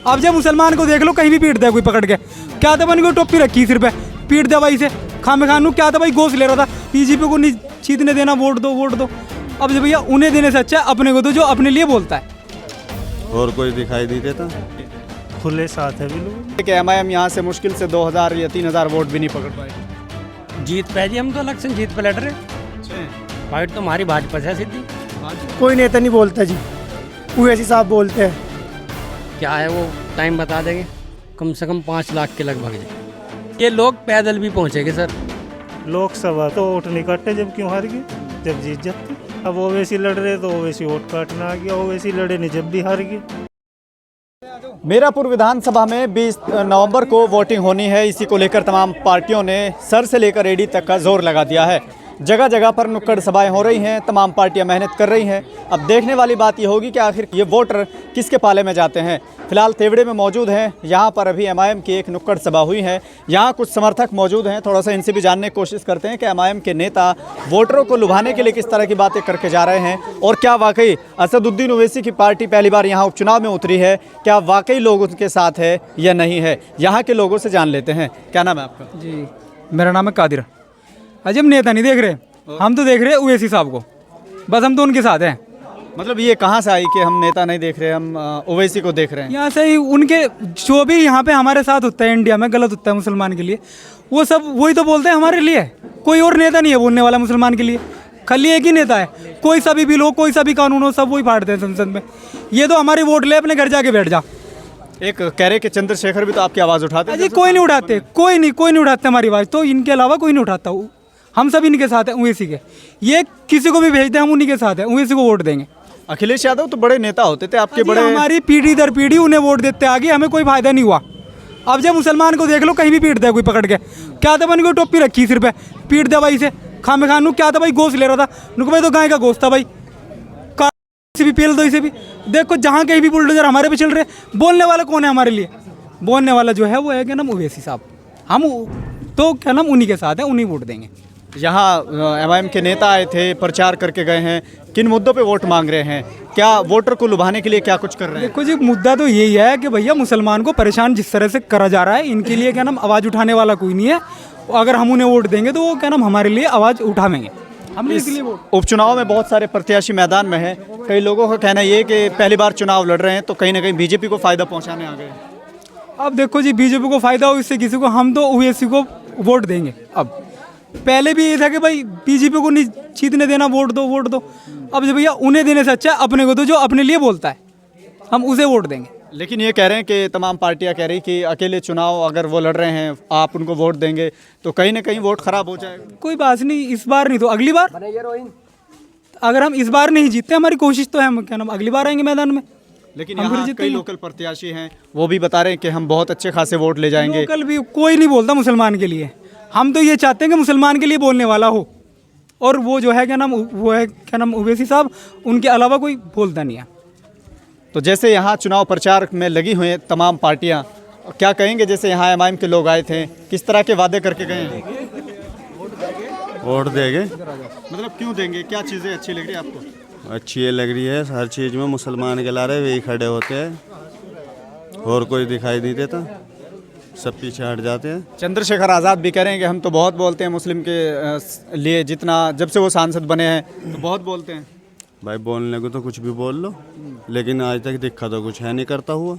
अब जब मुसलमान को देख लो कहीं भी पीट दे कोई पकड़ के, क्या था बनी कोई टोपी रखी सिर पे, पीट दे भाई से खामे खानू, क्या था भाई गोश्त ले रहा था, बीजेपी को नहीं जीतने देना, वोट दो वोट दो। अब जब भैया उन्हें देने से अच्छा है अपने को तो जो अपने लिए बोलता है। और कोई दिखाई नहीं देता, खुले साथ है भी लोग। एमआईएम यहाँ से मुश्किल से 2000 या 3000 वोट भी नहीं पकड़ पाए। जीत पाए जी, हम तो इलेक्शन जीत पे लड़ रहे। फाइट तो हमारी भाजपा से सीधी। कोई नेता नहीं बोलता जी, ओवैसी साहब बोलते हैं। क्या है वो टाइम बता देंगे, कम से कम 5 लाख के लगभग जी। ये लोग पैदल भी पहुंचेंगे सर। लोकसभा तो वोट नहीं काटते जब क्यों हार गए, जब जीत जाते। अब ओवैसी लड़ रहे तो ओवैसी वोट काटना आ गया, ओवैसी लड़े नहीं जब भी हार गए। मीरापुर विधानसभा में 20 नवंबर को वोटिंग होनी है। इसी को लेकर तमाम पार्टियों ने सर से लेकर एड़ी तक का जोर लगा दिया है। जगह जगह पर नुक्कड़ सभाएं हो रही हैं, तमाम पार्टियां मेहनत कर रही हैं। अब देखने वाली बात ये होगी कि आखिर ये वोटर किसके पाले में जाते हैं। फिलहाल तेवड़े में मौजूद हैं, यहाँ पर अभी एमआईएम की एक नुक्कड़ सभा हुई है। यहाँ कुछ समर्थक मौजूद हैं, थोड़ा सा इनसे भी जानने की कोशिश करते हैं कि एमआईएम के नेता वोटरों को लुभाने के लिए किस तरह की बातें करके जा रहे हैं, और क्या वाकई असदुद्दीन ओवैसी की पार्टी पहली बार यहाँ उपचुनाव में उतरी है, क्या वाकई लोग उनके साथ है या नहीं है। यहाँ के लोगों से जान लेते हैं। क्या नाम है आपका? जी मेरा नाम है कादिर। अजय हम नेता नहीं देख रहे, हम तो देख रहे हैं ओवैसी साहब को, बस हम तो उनके साथ हैं। मतलब ये कहाँ से आई कि हम नेता नहीं देख रहे, हम ओवैसी को देख रहे हैं? यहाँ से ही उनके जो भी यहाँ पे हमारे साथ होता है इंडिया में, गलत होता है मुसलमान के लिए, वो सब वही तो बोलते हैं हमारे लिए। कोई और नेता नहीं है बोलने वाला मुसलमान के लिए, खाली एक ही नेता है। कोई सा भी बिल हो, कोई सा भी कानून हो, सब वही फाड़ते हैं संसद में। ये तो हमारी वोट ले, अपने घर जाके बैठ जा। एक कह रहे कि चंद्रशेखर भी तो आपकी आवाज़ उठाते हैं। जी कोई नहीं उठाते, कोई नहीं उठाते हमारी आवाज़, तो इनके अलावा कोई नहीं उठाता। हम सब इनके साथ हैं, ओवैसी के। ये किसी को भी भेजते हैं हम उन्हीं के साथ हैं, ओवैसी को वोट देंगे। अखिलेश यादव तो बड़े नेता होते थे आपके, बड़े हमारी पीढ़ी दर पीढ़ी उन्हें वोट देते आगे, हमें कोई फायदा नहीं हुआ। अब जब मुसलमान को देख लो कहीं भी पीट दे कोई पकड़ के, क्या था बनी कोई टोपी रखी सिर पे, पीट दे भाई से खामे खानू, क्या था भाई गोश्त ले रहा था, नुक भाई तो गाय का गोश्त था भाई, से भी पेल दो इसे भी। देखो जहाँ कहीं भी बुलडोजर हमारे पे चल रहे, बोलने वाला कौन है हमारे लिए? बोलने वाला जो है वो है क्या नाम, ओवैसी साहब। हम तो क्या नाम उन्हीं के साथ हैं, उन्हीं वोट देंगे। यहाँ एमआईएम के नेता आए थे, प्रचार करके गए हैं, किन मुद्दों पे वोट मांग रहे हैं, क्या वोटर को लुभाने के लिए क्या कुछ कर रहे हैं? देखो जी मुद्दा तो यही है कि भैया मुसलमान को परेशान जिस तरह से करा जा रहा है, इनके लिए क्या नाम आवाज़ उठाने वाला कोई नहीं है। अगर हम उन्हें वोट देंगे तो वो क्या नाम हमारे लिए आवाज़ उठावेंगे। हमने इसलिए उपचुनाव में बहुत सारे प्रत्याशी मैदान में हैं। कई लोगों का कहना ये कि पहली बार चुनाव लड़ रहे हैं तो कहीं ना कहीं बीजेपी को फायदा पहुँचाने आ गए। अब देखो जी बीजेपी को फायदा हो इससे किसी को, हम तो ओवैसी को वोट देंगे। अब पहले भी ये था कि भाई बीजेपी को नहीं जीतने देना, वोट दो वोट दो। अब जब भैया उन्हें देने से अच्छा है अपने को तो जो अपने लिए बोलता है, हम उसे वोट देंगे। लेकिन ये कह रहे हैं कि तमाम पार्टियां कह रही कि अकेले चुनाव अगर वो लड़ रहे हैं, आप उनको वोट देंगे तो कहीं ना कहीं वोट खराब हो जाएगा। कोई बात नहीं, इस बार नहीं तो अगली बार। अगर हम इस बार नहीं जीतते, हमारी कोशिश तो है हम क्या नाम अगली बार आएंगे मैदान में। लेकिन यहाँ कई लोकल प्रत्याशी हैं, वो भी बता रहे हैं कि हम बहुत अच्छे खासे वोट ले जाएंगे। लोकल भी कोई नहीं बोलता मुसलमान के लिए, हम तो ये चाहते हैं कि मुसलमान के लिए बोलने वाला हो, और वो जो है क्या नाम वो है क्या नाम ओवैसी साहब, उनके अलावा कोई बोलता नहीं है। तो जैसे यहाँ चुनाव प्रचार में लगी हुई हैं तमाम पार्टियाँ, क्या कहेंगे? जैसे यहाँ एमआईएम के लोग आए थे, किस तरह के वादे करके गए हैं? वोट देंगे। मतलब क्यों देंगे, क्या चीज़ें अच्छी लग रही है आपको? अच्छी ये लग रही है, हर चीज़ में मुसलमान के लारे वही खड़े होते हैं, और कोई दिखाई नहीं देता, सब पीछे हट जाते हैं। चंद्रशेखर आज़ाद भी कह रहे हैं कि हम तो बहुत बोलते हैं मुस्लिम के लिए, जितना जब से वो सांसद बने हैं तो बहुत बोलते हैं। भाई बोलने को तो कुछ भी बोल लो, लेकिन आज तक दिखा तो कुछ है नहीं करता हुआ।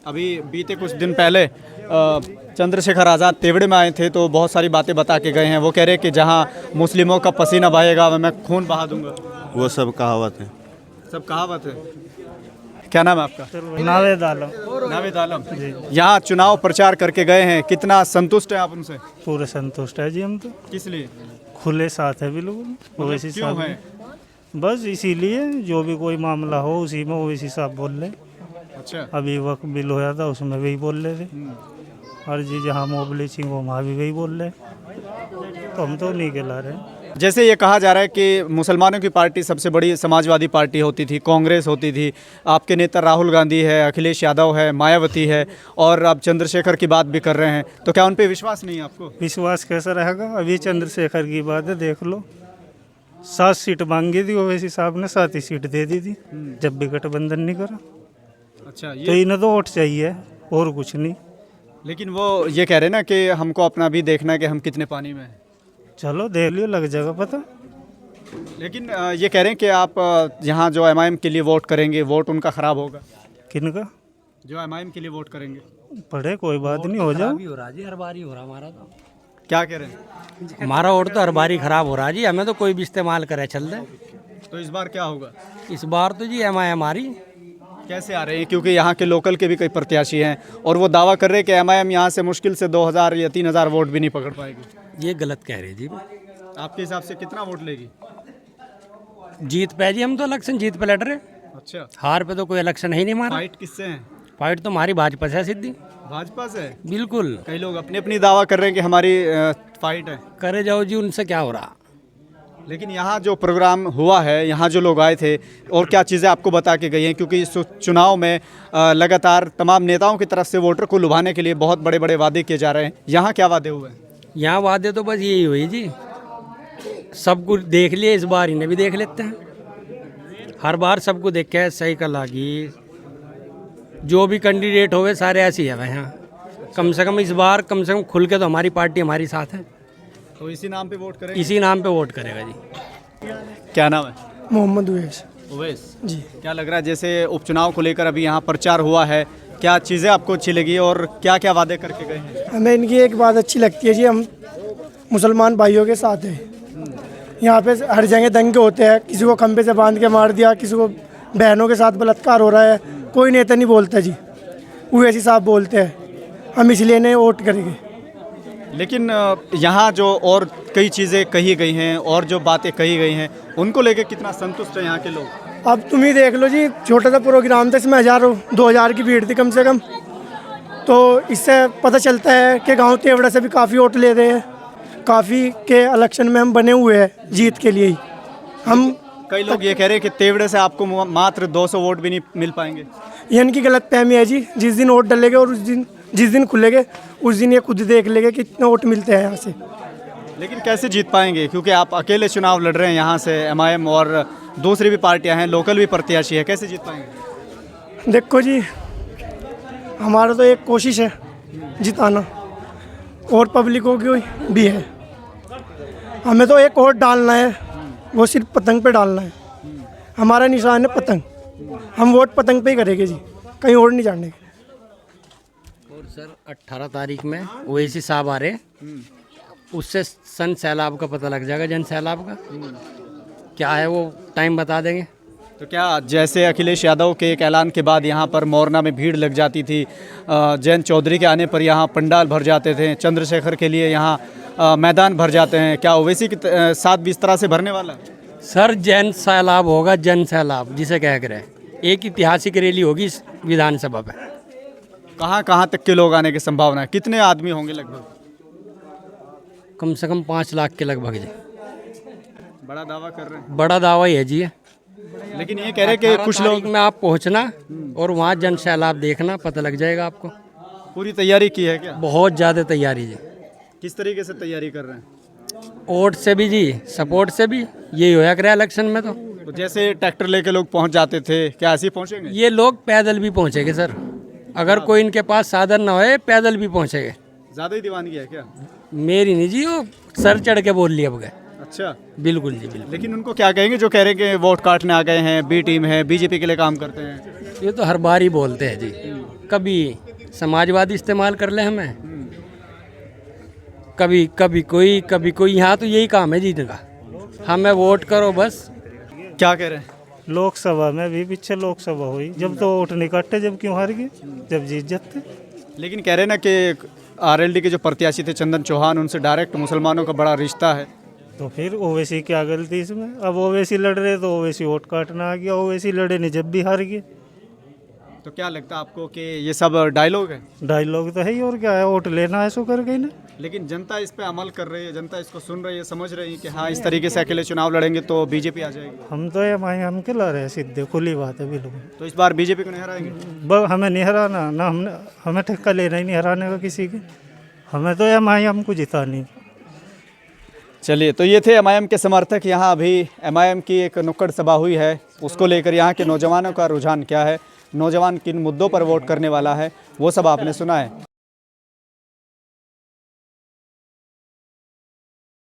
अभी बीते कुछ दिन पहले चंद्रशेखर आज़ाद तेवड़े में आए थे तो बहुत सारी बातें बता के गए हैं। वो कह रहे हैं कि जहाँ मुस्लिमों का पसीना बहेगा मैं खून बहा दूंगा। वो सब कहावत है, सब कहावत है। क्या नाम है आपका? नावेद आलम। नावेद आलम। यहाँ चुनाव प्रचार करके गए हैं, कितना संतुष्ट है आप उनसे? पूरे संतुष्ट है जी हम तो। किस लिए? खुले साथ है भी लोग, ओवैसी क्यों साहब है? बस इसीलिए जो भी कोई मामला हो उसी में ओवैसी साहब बोल रहे। अच्छा। अभी वक्त बिल होया था उसमें वही बोल रहे थे, हर जी जहाँ मोब ब्लीचिंग हो वहाँ भी वही बोल रहे, तो हम तो नहीं ला रहे हैं। जैसे ये कहा जा रहा है कि मुसलमानों की पार्टी सबसे बड़ी समाजवादी पार्टी होती थी, कांग्रेस होती थी, आपके नेता राहुल गांधी है, अखिलेश यादव है, मायावती है, और अब चंद्रशेखर की बात भी कर रहे हैं, तो क्या उन पे विश्वास नहीं है आपको? विश्वास कैसा रहेगा? अभी चंद्रशेखर की बात है, देख लो 7 सीट मांगी थी ओवैसी साहब ने, 7 ही सीट दे दी थी जब भी गठबंधन नहीं करा। अच्छा, तो इन्हें तो वोट चाहिए और कुछ नहीं। लेकिन वो ये कह रहे हैं ना कि हमको अपना भी देखना है कि हम कितने पानी में हैं। चलो देख लियो, लग जाएगा पता। लेकिन ये कह रहे हैं कि आप यहाँ जो एमआईएम के लिए वोट करेंगे, वोट उनका ख़राब होगा। किनका? जो एमआईएम के लिए वोट करेंगे। पढ़े कोई बात नहीं, हो जाओ। हो रहा जी, हर बार ही हो रहा हमारा तो। क्या कह रहे हैं? हमारा वोट तो हर बार ही खराब हो रहा जी, हमें तो कोई भी इस्तेमाल करे चल दे। तो इस बार क्या होगा? इस बार तो जी एमआईएम हमारी। कैसे आ रहे हैं? क्योंकि यहाँ के लोकल के भी कई प्रत्याशी हैं और वो दावा कर रहे हैं कि एमआईएम यहाँ से मुश्किल से 2000 या 3000 वोट भी नहीं पकड़ पाएगी। ये गलत कह रहे जी। आपके हिसाब से कितना वोट लेगी? जीत पे जी, हम तो इलेक्शन जीत पे लड़ रहे। अच्छा, हार पे तो कोई इलेक्शन है ही नहीं हमारा। फाइट किससे है? फाइट तो हमारी भाजपा से है सिद्धि। भाजपा से? बिल्कुल। कई लोग अपनी अपनी दावा कर रहे हैं कि हमारी फाइट है। करे जाओ जी, उनसे क्या हो रहा। लेकिन यहाँ जो प्रोग्राम हुआ है, यहाँ जो लोग आए थे और क्या चीज़ें आपको बता के गई हैं, क्योंकि इस चुनाव में लगातार तमाम नेताओं की तरफ से वोटर को लुभाने के लिए बहुत बड़े बड़े वादे किए जा रहे हैं। यहाँ क्या वादे हुए हैं? यहाँ वादे तो बस यही हुई जी, सब कुछ देख लिए, इस बार इन्हें भी देख लेते हैं। हर बार सबको देख के सही कर लागी, जो भी कैंडिडेट होवे सारे ऐसे ही है यहाँ। कम से कम इस बार कम से कम खुल के तो हमारी पार्टी हमारी साथ है, तो इसी नाम पे वोट करेंगे? इसी नाम पे वोट करेगा जी। क्या नाम है? मोहम्मद उवैस उवैस जी। क्या लग रहा है, जैसे उपचुनाव को लेकर अभी यहाँ प्रचार हुआ है, क्या चीज़ें आपको अच्छी लगी और क्या क्या वादे करके गए हैं? हमें इनकी एक बात अच्छी लगती है जी, हम मुसलमान भाइयों के साथ हैं। यहाँ पे हर जगह दंगे होते हैं, किसी को खंभे से बांध के मार दिया, किसी को बहनों के साथ बलात्कार हो रहा है, कोई नेता नहीं बोलता जी, उवैसी साहब बोलते हैं। हम इसलिए इन्हें वोट करेंगे। लेकिन यहाँ जो और कई चीज़ें कही गई हैं और जो बातें कही गई हैं, उनको लेकर कितना संतुष्ट है यहाँ के लोग? अब तुम ही देख लो जी, छोटा सा प्रोग्राम था, इसमें 2000 की भीड़ थी कम से कम। तो इससे पता चलता है कि गांव तेवड़ा से भी काफ़ी वोट ले रहे हैं। काफ़ी के इलेक्शन में हम बने हुए हैं जीत के लिए ही। हम कई लोग ये कह रहे हैं कि तेवड़े से आपको मात्र 200 वोट भी नहीं मिल पाएंगे। ये इनकी गलतफहमी है जी। जिस दिन वोट डलेंगे और जिस दिन खुलेंगे उस दिन ये खुद देख लेंगे कि कितने वोट मिलते हैं यहाँ से। लेकिन कैसे जीत पाएंगे, क्योंकि आप अकेले चुनाव लड़ रहे हैं यहाँ से, एमआईएम और दूसरी भी पार्टियाँ हैं, लोकल भी प्रत्याशी है, कैसे जीत पाएंगे? देखो जी, हमारा तो एक कोशिश है जिताना और पब्लिकों की भी है। हमें तो एक वोट डालना है, वो सिर्फ पतंग पे डालना है। हमारा निशान है पतंग, हम वोट पतंग पे ही करेंगे जी, कहीं और नहीं जाने के। और सर 18 तारीख में ओवैसी साहब आ रहे, उससे सन सैलाब का पता लग जाएगा, जन सैलाब का क्या है वो टाइम बता देंगे। तो क्या जैसे अखिलेश यादव के एक ऐलान के बाद यहाँ पर मोरना में भीड़ लग जाती थी, जयंत चौधरी के आने पर यहाँ पंडाल भर जाते थे, चंद्रशेखर के लिए यहाँ मैदान भर जाते हैं, क्या ओवैसी के साथ भी इस तरह से भरने वाला है? सर जन सैलाब होगा, जन सैलाब जिसे कह रहे हैं। एक ऐतिहासिक रैली होगी इस विधानसभा पे। कहाँ तक के लोग आने की संभावना है? कितने आदमी होंगे लगभग? कम से कम 5 लाख के लगभग जी। बड़ा दावा कर रहे हैं। बड़ा दावा ही है जी। लेकिन ये कह रहे हैं कि कुछ लोग में आप पहुंचना और वहाँ जन सैलाब देखना, पता लग जाएगा आपको। पूरी तैयारी की है क्या? बहुत ज़्यादा तैयारी जी। किस तरीके से तैयारी कर रहे हैं? वोट से भी जी, सपोर्ट से भी, यही होया करे इलेक्शन में। तो जैसे ट्रैक्टर लेके लोग पहुंच जाते थे, क्या ऐसे ही पहुंचेंगे? ये लोग पैदल भी पहुंचेंगे सर, अगर कोई इनके पास साधन ना होए पैदल भी पहुंचेंगे। ज़्यादा ही दीवानगी है क्या? मेरी नहीं जी, वो सर चढ़ के बोल लिया गए। अच्छा, बिल्कुल जी बिल्कुल। लेकिन उनको क्या कहेंगे जो कह रहे हैं कि वोट काटने आ गए हैं, बी टीम है, बीजेपी के लिए काम करते हैं? ये तो हर बार ही बोलते हैं जी, कभी समाजवादी इस्तेमाल कर ले हमें, कभी कोई। यहाँ तो यही काम है जीतने का, हमें वोट करो बस। क्या कह रहे हैं? लोकसभा में भी पीछे लोकसभा हुई, जब तो वोट नहीं काटे, जब क्यों हार गए, जब जीत जाते। लेकिन कह रहे हैं ना कि आरएलडी के जो प्रत्याशी थे चंदन चौहान, उनसे डायरेक्ट मुसलमानों का बड़ा रिश्ता है। तो फिर ओवैसी क्या गलती इसमें? अब ओवैसी लड़ रहे तो ओवैसी वोट काटना आ गया, ओवैसी लड़े नहीं जब भी हार गए। तो क्या लगता है आपको कि ये सब डायलॉग है? डायलॉग तो है ही, और क्या है, वोट लेना है सो कर गई ना। लेकिन जनता इस पे अमल कर रही है, जनता इसको सुन रही है, समझ रही है कि हाँ इस तरीके से अकेले चुनाव लड़ेंगे तो बीजेपी आ जाएगी। हम तो हम के ला रहे हैं सीधे, खुली बात है बिल्कुल। तो इस बार बीजेपी को नहीं हराएंगे? हमें नहीं हराना ना, हमें ठक्का लेना ही नहीं हराने का किसी के। हमें तो हमको जितानी। चलिए, तो ये थे एमआईएम के समर्थक। यहाँ अभी एमआईएम की एक नुक्कड़ सभा हुई है, उसको लेकर यहाँ के नौजवानों का रुझान क्या है नौजवान किन मुद्दों पर वोट करने वाला है वो सब आपने सुना है।